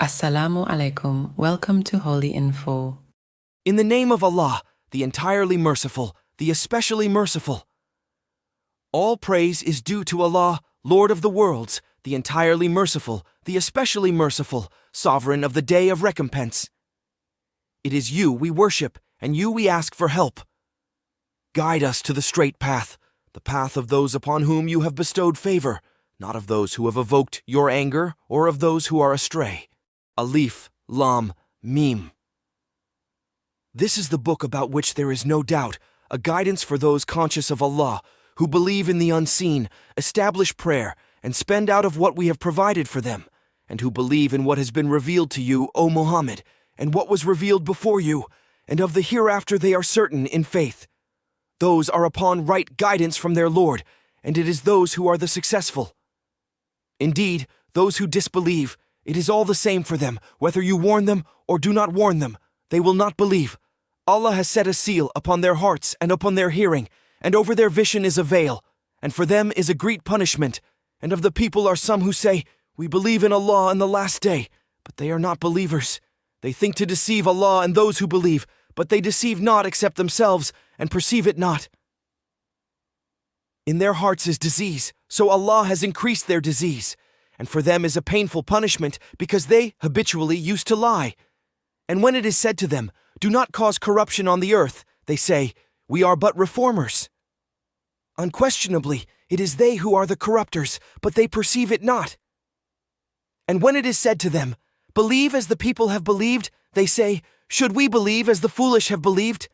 Assalamu alaikum. Welcome to Holy Info. In the name of Allah, the entirely merciful, the especially merciful. All praise is due to Allah, Lord of the worlds, the entirely merciful, the especially merciful, sovereign of the day of recompense. It is you we worship, and you we ask for help. Guide us to the straight path, the path of those upon whom you have bestowed favor, not of those who have evoked your anger or of those who are astray. Alif, Lam, Mim. This is the book about which there is no doubt, a guidance for those conscious of Allah, who believe in the unseen, establish prayer, and spend out of what we have provided for them, and who believe in what has been revealed to you, O Muhammad, and what was revealed before you, and of the hereafter they are certain in faith. Those are upon right guidance from their Lord, and it is those who are the successful. Indeed, those who disbelieve, it is all the same for them, whether you warn them or do not warn them. They will not believe. Allah has set a seal upon their hearts and upon their hearing, and over their vision is a veil, and for them is a great punishment. And of the people are some who say, "We believe in Allah and the last day," but they are not believers. They think to deceive Allah and those who believe, but they deceive not except themselves, and perceive it not. In their hearts is disease, so Allah has increased their disease, and for them is a painful punishment, because they habitually used to lie. And when it is said to them, "Do not cause corruption on the earth," they say, "We are but reformers." Unquestionably, it is they who are the corrupters, but they perceive it not. And when it is said to them, "Believe as the people have believed," they say, "Should we believe as the foolish have believed?"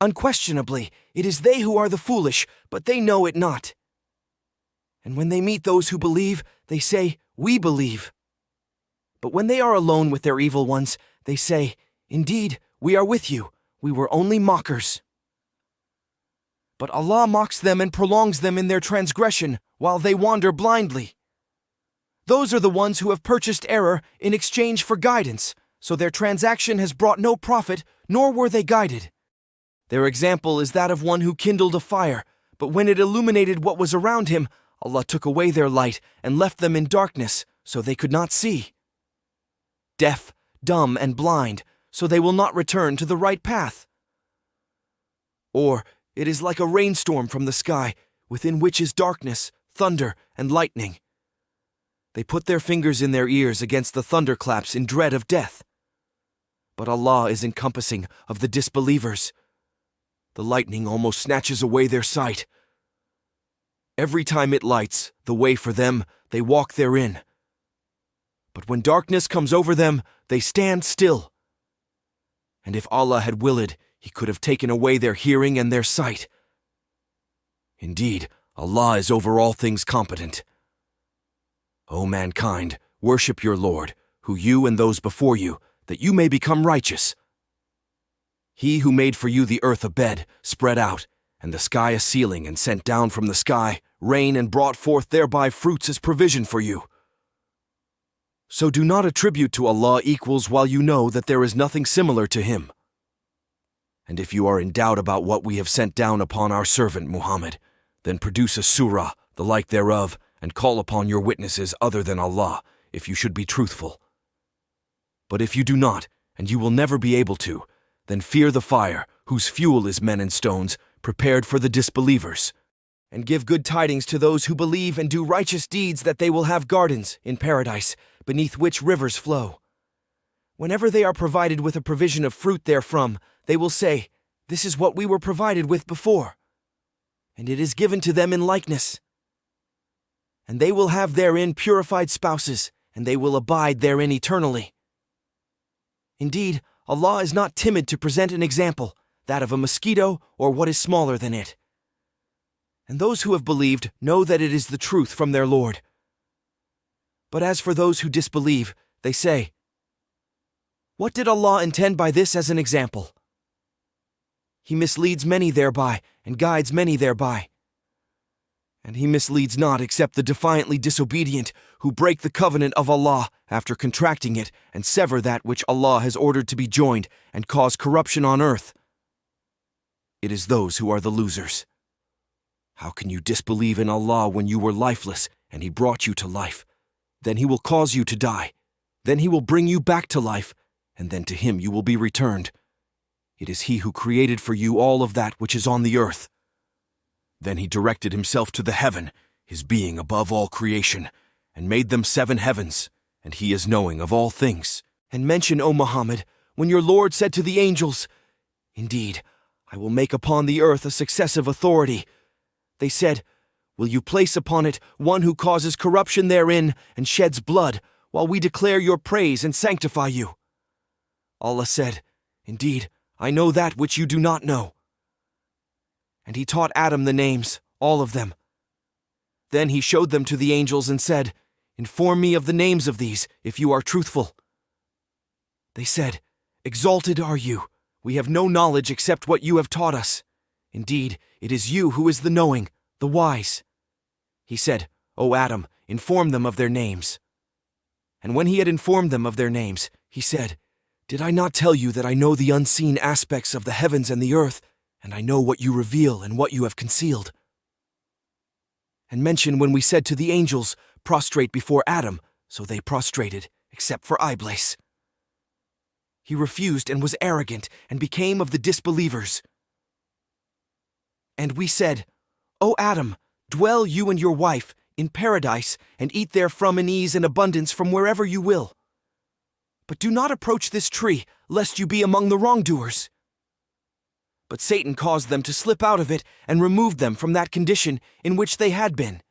Unquestionably, it is they who are the foolish, but they know it not. And when they meet those who believe, they say, "We believe." But when they are alone with their evil ones, they say, "Indeed, we are with you. We were only mockers." But Allah mocks them and prolongs them in their transgression, while they wander blindly. Those are the ones who have purchased error in exchange for guidance, so their transaction has brought no profit, nor were they guided. Their example is that of one who kindled a fire, but when it illuminated what was around him, Allah took away their light and left them in darkness, so they could not see. Deaf, dumb, and blind, so they will not return to the right path. Or it is like a rainstorm from the sky, within which is darkness, thunder, and lightning. They put their fingers in their ears against the thunderclaps in dread of death. But Allah is encompassing of the disbelievers. The lightning almost snatches away their sight. Every time it lights the way for them, they walk therein. But when darkness comes over them, they stand still. And if Allah had willed, He could have taken away their hearing and their sight. Indeed, Allah is over all things competent. O mankind, worship your Lord, who you and those before you, that you may become righteous. He who made for you the earth a bed, spread out, and the sky a ceiling, and sent down from the sky rain and brought forth thereby fruits as provision for you. So do not attribute to Allah equals while you know that there is nothing similar to Him. And if you are in doubt about what we have sent down upon our servant Muhammad, then produce a surah, the like thereof, and call upon your witnesses other than Allah, if you should be truthful. But if you do not, and you will never be able to, then fear the fire, whose fuel is men and stones, prepared for the disbelievers. And give good tidings to those who believe and do righteous deeds that they will have gardens in paradise, beneath which rivers flow. Whenever they are provided with a provision of fruit therefrom, they will say, "This is what we were provided with before." And it is given to them in likeness. And they will have therein purified spouses, and they will abide therein eternally. Indeed, Allah is not timid to present an example, that of a mosquito or what is smaller than it. And those who have believed know that it is the truth from their Lord. But as for those who disbelieve, they say, "What did Allah intend by this as an example?" He misleads many thereby, and guides many thereby. And He misleads not except the defiantly disobedient, who break the covenant of Allah after contracting it, and sever that which Allah has ordered to be joined, and cause corruption on earth. It is those who are the losers. How can you disbelieve in Allah when you were lifeless, and He brought you to life? Then he will cause you to die. Then he will bring you back to life, and then to him you will be returned. It is he who created for you all of that which is on the earth. Then he directed himself to the heaven, his being above all creation, and made them 7 heavens, and he is knowing of all things. And mention, O Muhammad, when your Lord said to the angels, "Indeed, I will make upon the earth a successive authority." They said, "Will you place upon it one who causes corruption therein and sheds blood, while we declare your praise and sanctify you?" Allah said, "Indeed, I know that which you do not know." And he taught Adam the names, all of them. Then he showed them to the angels and said, "Inform me of the names of these, if you are truthful." They said, "Exalted are you. We have no knowledge except what you have taught us. Indeed, it is you who is the knowing, the wise." He said, "O Adam, inform them of their names." And when he had informed them of their names, he said, "Did I not tell you that I know the unseen aspects of the heavens and the earth, and I know what you reveal and what you have concealed?" And mention when we said to the angels, "Prostrate before Adam," so they prostrated, except for Iblis. He refused and was arrogant and became of the disbelievers. And we said, "O Adam, dwell you and your wife in paradise and eat therefrom in ease and abundance from wherever you will. But do not approach this tree, lest you be among the wrongdoers." But Satan caused them to slip out of it and removed them from that condition in which they had been.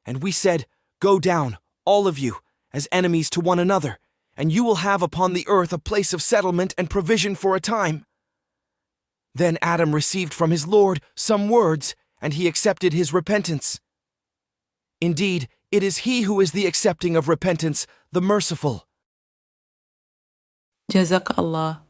And we said, "Go down, all of you, as enemies to one another, and you will have upon the earth a place of settlement and provision for a time." Then Adam received from his Lord some words, and he accepted his repentance. Indeed, it is he who is the accepting of repentance, the merciful. Jazak Allah.